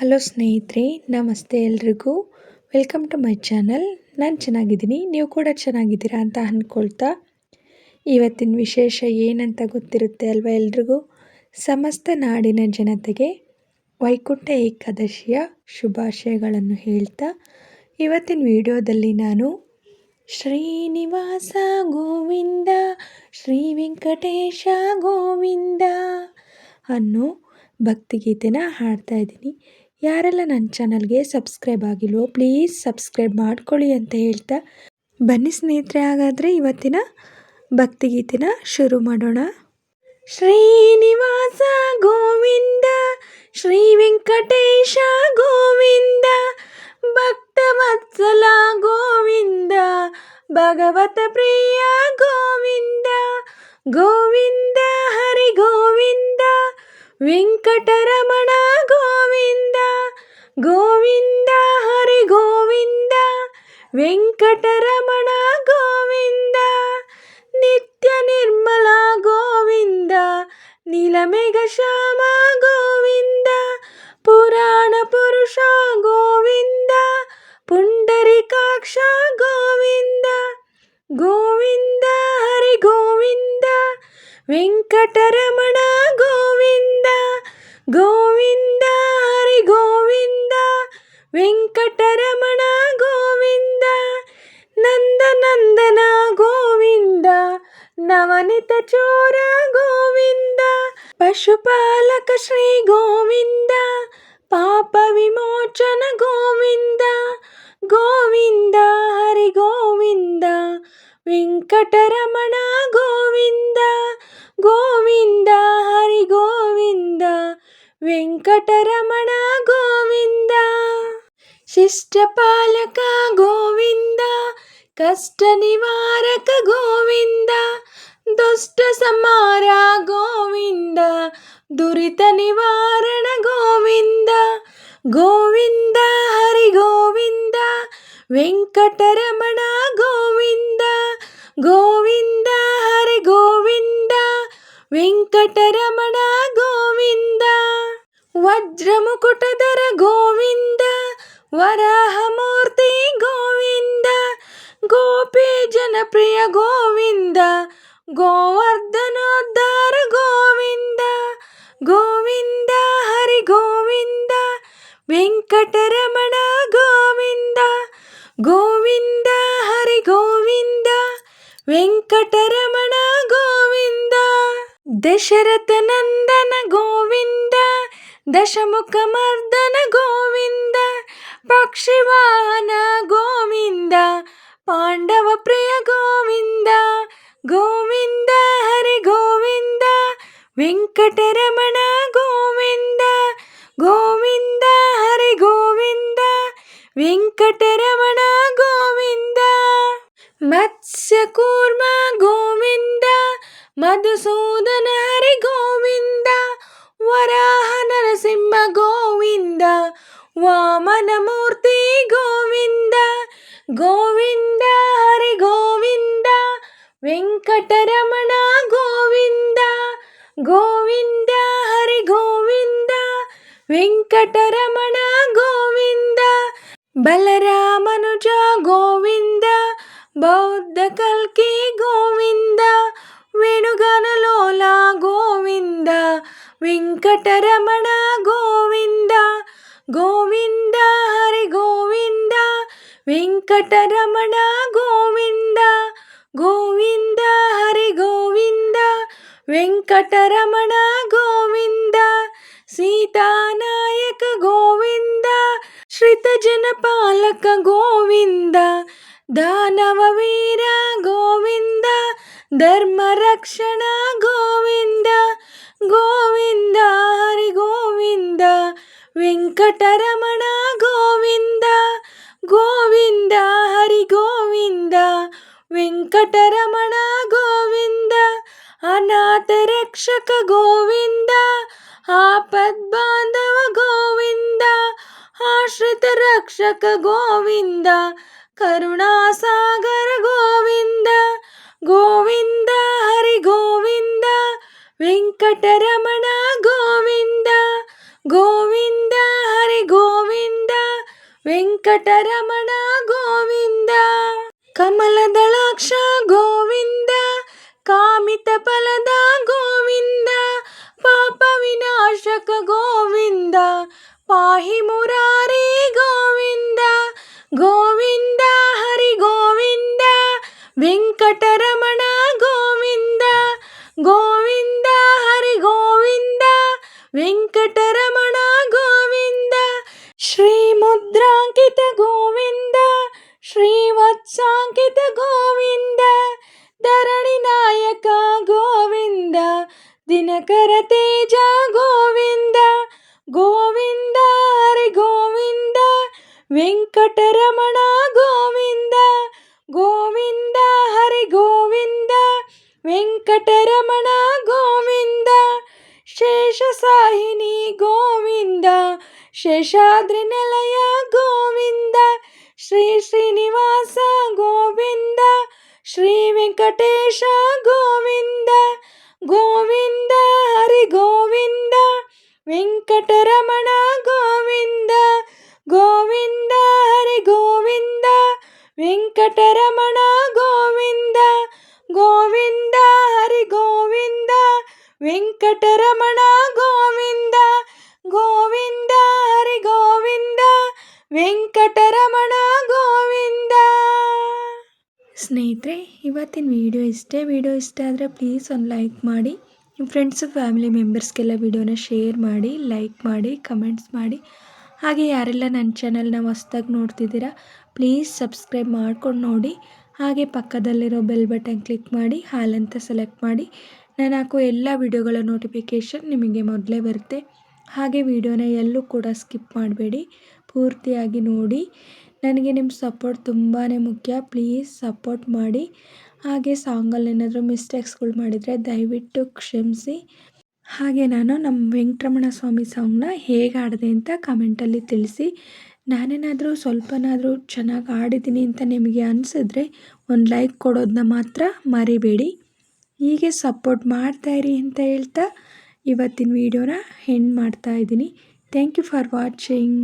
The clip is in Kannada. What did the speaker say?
ಹಲೋ ಸ್ನೇಹಿತರೆ, ನಮಸ್ತೆ ಎಲ್ರಿಗೂ. Welcome to my channel. ನಾನು ಚೆನ್ನಾಗಿದ್ದೀನಿ, ನೀವು ಕೂಡ ಚೆನ್ನಾಗಿದ್ದೀರಾ ಅಂತ ಅಂದ್ಕೊಳ್ತಾ, ಇವತ್ತಿನ ವಿಶೇಷ ಏನಂತ ಗೊತ್ತಿರುತ್ತೆ ಅಲ್ವಾ ಎಲ್ರಿಗೂ. ಸಮಸ್ತ ನಾಡಿನ ಜನತೆಗೆ ವೈಕುಂಠ ಏಕಾದಶಿಯ ಶುಭಾಶಯಗಳನ್ನು ಹೇಳ್ತಾ, ಇವತ್ತಿನ ವಿಡಿಯೋದಲ್ಲಿ ನಾನು ಶ್ರೀನಿವಾಸ ಗೋವಿಂದ ಶ್ರೀ ವೆಂಕಟೇಶ ಗೋವಿಂದ ಅನ್ನೋ ಭಕ್ತಿಗೀತೆನ ಹಾಡ್ತಾ ಇದ್ದೀನಿ. ಯಾರೆಲ್ಲ ನನ್ನ ಚಾನಲ್ಗೆ ಸಬ್ಸ್ಕ್ರೈಬ್ ಆಗಿಲ್ವೋ ಪ್ಲೀಸ್ ಸಬ್ಸ್ಕ್ರೈಬ್ ಮಾಡ್ಕೊಳ್ಳಿ ಅಂತ ಹೇಳ್ತಾ, ಬನ್ನಿ ಸ್ನೇಹಿತರೆ, ಹಾಗಾದರೆ ಇವತ್ತಿನ ಭಕ್ತಿಗೀತೆನ ಶುರು ಮಾಡೋಣ. ಶ್ರೀನಿವಾಸ ಗೋವಿಂದ ಶ್ರೀ ವೆಂಕಟೇಶ ಗೋವಿಂದ ಭಕ್ತವತ್ಸಲ ಗೋವಿಂದ ಭಗವತ ಪ್ರಿಯ ಗೋವಿಂದ ಗೋವಿಂದ ಹರಿ ಗೋವಿಂದ ವೆಂಕಟರಮಣ ಗೋವಿಂದ ಗೋವಿಂದ ಹರಿ ಗೋವಿಂದ ವೆಂಕಟರಮಣ ಗೋವಿಂದ ನಿತ್ಯ ನಿರ್ಮಲ ಗೋವಿಂದ ನೀಲಮೇಘ ಶ್ಯಾಮ ಗೋವಿಂದ ಪುರಾಣ ಪುರುಷ ಗೋವಿಂದ ಪುಂಡರಿಕಾಕ್ಷ ಗೋವಿಂದ ಗೋವಿಂದ ಹರಿ ಗೋವಿಂದ ವೆಂಕಟರಮಣ ಗೋವಿಂದ ಗೋವಿಂದ ಹರಿ ಗೋವಿಂದ ವೆಂಕಟರಮಣ ಗೋವಿಂದ ನಂದನಂದನ ಗೋವಿಂದ ನವನಿತ ಚೋರ ಗೋವಿಂದ ಪಶುಪಾಲಕ ಶ್ರೀ ಗೋವಿಂದ ಪಾಪ ವಿಮೋಚನ ಗೋವಿಂದ ಗೋವಿಂದ ಹರಿ ಗೋವಿಂದ ವೆಂಕಟರಮಣ ಗೋವಿಂದ ಗೋವಿಂದ ಹರಿ ಗೋವಿಂದ ವೆಂಕಟರಮಣ ಗೋವಿಂದ ಶಿಷ್ಟಪಾಲಕ ಗೋವಿಂದ ಕಷ್ಟ ನಿವಾರಕ ಗೋವಿಂದ ದುಷ್ಟ ಸಂಹಾರ ಗೋವಿಂದ ದುರಿತ ನಿವಾರಣ ಗೋವಿಂದ ಗೋವಿಂದ ಹರಿ ಗೋವಿಂದ ವೆಂಕಟರಮಣ ಗೋವಿಂದ ಗೋವಿಂದ ಹರಿ ಗೋವಿಂದ ವೆಂಕಟರಮಣ ಗೋವಿಂದ ವಜ್ರಮುಕುಟಧರ ಗೋವಿಂದ ವರಾಹಮೂರ್ತಿ ಗೋವಿಂದ ಗೋಪಿ ಜನಪ್ರಿಯ ಗೋವಿಂದ ಗೋವರ್ಧನೋದ್ಧಾರ ಗೋವಿಂದ ಗೋವಿಂದ ಹರಿ ಗೋವಿಂದ ವೆಂಕಟರಮಣ ಗೋವಿಂದ ಗೋವಿಂದ ಹರಿ ಗೋವಿಂದ ವೆಂಕಟರಮಣ ಗೋವಿಂದ ದಶರಥ ನಂದನ ಗೋವಿಂದ ದಶಮುಖ ಮರ್ದನ ಗೋವಿಂದ ಪಕ್ಷಿವಾಹನ ಗೋವಿಂದ ಪಾಂಡವ ಪ್ರಿಯ ಗೋವಿಂದ ಗೋವಿಂದ ಹರಿ ಗೋವಿಂದ ವೆಂಕಟರಮಣ ಗೋವಿಂದ ಗೋವಿಂದ ಹರಿ ಗೋವಿಂದ ವೆಂಕಟರಮಣ ಗೋವಿಂದ ಮತ್ಸ್ಯಕೂರ್ಮ ಗೋವಿಂದ ಮಧುಸೂದನ ಹರಿ ಗೋವಿಂದ ವರಾಹ ನರಸಿಂಹ ಗೋವಿಂದ ವಾಮನ ಮೂರ್ತಿ ಗೋವಿಂದ ಗೋವಿಂದ ಹರಿ ಗೋವಿಂದ ವೆಂಕಟರಮಣ ಗೋವಿಂದ ಗೋವಿಂದ ಹರಿ ಗೋವಿಂದ ವೆಂಕಟರಮಣ ಗೋವಿಂದ ಬಲರಾಮನುಜ ಗೋವಿಂದ ಬೌದ್ಧ ಕಲ್ಕಿ ಗೋವಿಂದ ವೇಣುಗಾನಲೋಲ ಗೋವಿಂದ ವೆಂಕಟರಮಣ ಗೋವಿಂದ ಗೋವಿಂದ ಹರಿ ಗೋವಿಂದ ವೆಂಕಟರಮಣ ಗೋವಿಂದ ಗೋವಿಂದ ಹರಿ ಗೋವಿಂದ ವೆಂಕಟರಮಣ ಗೋವಿಂದ ಸೀತಾನಾಯಕ ಗೋವಿಂದ ಶ್ರಿತ ಜನಪಾಲಕ ಗೋವಿಂದ ದಾನವ ವೀರ ಗೋವಿಂದ ಧರ್ಮ ರಕ್ಷಣ ಗೋವಿಂದ ಗೋವಿಂದ ಹರಿ ಗೋವಿಂದ ವೆಂಕಟರಮಣ ಗೋವಿಂದ ಗೋವಿಂದ ಹರಿ ಗೋವಿಂದ ವೆಂಕಟರಮಣ ಗೋವಿಂದ ಅನಾಥ ರಕ್ಷಕ ಗೋವಿಂದ ಆಪದ್ ಬಾಂಧವ ಗೋವಿಂದ ಆಶ್ರಿತ ರಕ್ಷಕ ಗೋವಿಂದ ಕರುಣಾಸಾಗರ ಗೋವಿಂದ ಗೋವಿಂದ ಹರಿ ಗೋವಿಂದ ವೆಂಕಟರಮಣ ಗೋವಿಂದ ಗೋವಿಂದ ಹರಿ ವೆಂಕಟರಮಣ ಗೋವಿಂದ. ಕಮಲದಳಾಕ್ಷ ಗೋವಿಂದ, ಕಾಮಿತ ಫಲದ ಗೋವಿಂದ, ಪಾಪ ವಿನಾಶಕ ಗೋವಿಂದ, ಪಾಹಿ ಮುರಾರಿ ಗೋವಿಂದ. ಗೋವಿಂದ ಹರಿ ಗೋವಿಂದ, ವೆಂಕಟರಮಣ ಗೋವಿಂದ. ಗೋವಿಂದ ಹರಿ ಗೋವಿಂದ, ವೆಂಕಟರಮಣ ಗೋವಿಂದ. ಶ್ರೀ ಮುದ್ರಾಂಕಿತ ಗೋವಿಂದ, ಶ್ರೀವತ್ಸಾಂಕಿತ ಗೋವಿಂದ, ಧರಣಿ ನಾಯಕ ಗೋವಿಂದ, ದಿನಕರ ತೇಜ ಗೋವಿಂದ. ಗೋವಿಂದ ಹರಿ ಗೋವಿಂದ, ವೆಂಕಟರಮಣ ಗೋವಿಂದ. ಗೋವಿಂದ ಹರಿ ಗೋವಿಂದ, ವೆಂಕಟರಮಣ ಗೋವಿಂದ. ಶೇಷಸಾಹಿನಿ ಗೋವಿಂದ, ಶೇಷಾದ್ರಿ ನಿಲಯ ಗೋವಿಂದ. ಶ್ರೀ ಶ್ರೀನಿವಾಸ ಗೋವಿಂದ, ಶ್ರೀ ವೆಂಕಟೇಶ ಗೋವಿಂದ. ಗೋವಿಂದ ಹರಿ ಗೋವಿಂದ, ವೆಂಕಟರಮಣ ಗೋವಿಂದ. ಗೋವಿಂದ ಹರಿ ಗೋವಿಂದ, ವೆಂಕಟರಮಣ ಗೋವಿಂದ. ಗೋವಿಂದ ಹರಿ ಗೋವಿಂದ, ವೆಂಕಟರಮಣ ಗೋವಿಂದ. ಗೋವಿಂದ ಹರಿ ಗೋವಿಂದ, ವೆಂಕಟರಮಣ ಗೋವಿಂದ. ಸ್ನೇಹಿತರೆ, ಇವತ್ತಿನ ವಿಡಿಯೋ ಇಷ್ಟೇ. ವಿಡಿಯೋ ಇಷ್ಟ ಆದರೆ ಪ್ಲೀಸ್ ಒಂದು ಲೈಕ್ ಮಾಡಿ. ನಿಮ್ಮ ಫ್ರೆಂಡ್ಸು ಫ್ಯಾಮಿಲಿ ಮೆಂಬರ್ಸ್ಗೆಲ್ಲ ವಿಡಿಯೋನ ಶೇರ್ ಮಾಡಿ, ಲೈಕ್ ಮಾಡಿ, ಕಮೆಂಟ್ಸ್ ಮಾಡಿ. ಹಾಗೆ ಯಾರೆಲ್ಲ ನನ್ನ ಚಾನಲ್ನ ಹೊಸ್ದಾಗಿ ನೋಡ್ತಿದ್ದೀರಾ ಪ್ಲೀಸ್ ಸಬ್ಸ್ಕ್ರೈಬ್ ಮಾಡ್ಕೊಂಡು ನೋಡಿ. ಹಾಗೆ ಪಕ್ಕದಲ್ಲಿರೋ ಬೆಲ್ ಬಟನ್ ಕ್ಲಿಕ್ ಮಾಡಿ ಹಾಲ್ ಅಂತ ಸೆಲೆಕ್ಟ್ ಮಾಡಿ. ನಾನು ಹಾಕೋ ಎಲ್ಲ ವಿಡಿಯೋಗಳ ನೋಟಿಫಿಕೇಷನ್ ನಿಮಗೆ ಮೊದಲೇ ಬರುತ್ತೆ. ಹಾಗೆ ವಿಡಿಯೋನ ಎಲ್ಲೂ ಕೂಡ ಸ್ಕಿಪ್ ಮಾಡಬೇಡಿ, ಪೂರ್ತಿಯಾಗಿ ನೋಡಿ. ನನಗೆ ನಿಮ್ಮ ಸಪೋರ್ಟ್ ತುಂಬಾ ಮುಖ್ಯ. ಪ್ಲೀಸ್ ಸಪೋರ್ಟ್ ಮಾಡಿ. ಹಾಗೆ ಸಾಂಗಲ್ಲಿ ಏನಾದರೂ ಮಿಸ್ಟೇಕ್ಸ್ಗಳು ಮಾಡಿದರೆ ದಯವಿಟ್ಟು ಕ್ಷಮಿಸಿ. ಹಾಗೆ ನಾನು ನಮ್ಮ ವೆಂಕಟರಮಣ ಸ್ವಾಮಿ ಸಾಂಗ್ನ ಹೇಗೆ ಹಾಡಿದೆ ಅಂತ ಕಮೆಂಟಲ್ಲಿ ತಿಳಿಸಿ. ನಾನೇನಾದರೂ ಸ್ವಲ್ಪನಾದರೂ ಚೆನ್ನಾಗಿ ಆಡಿದ್ದೀನಿ ಅಂತ ನಿಮಗೆ ಅನಿಸಿದ್ರೆ ಒಂದು ಲೈಕ್ ಕೊಡೋದನ್ನ ಮಾತ್ರ ಮರಿಬೇಡಿ. ಹೀಗೆ ಸಪೋರ್ಟ್ ಮಾಡ್ತಾಯಿರಿ ಅಂತ ಹೇಳ್ತಾ ಇವತ್ತಿನ ವಿಡಿಯೋನ ಎಂಡ್ ಮಾಡ್ತಾಯಿದ್ದೀನಿ. Thank you for watching.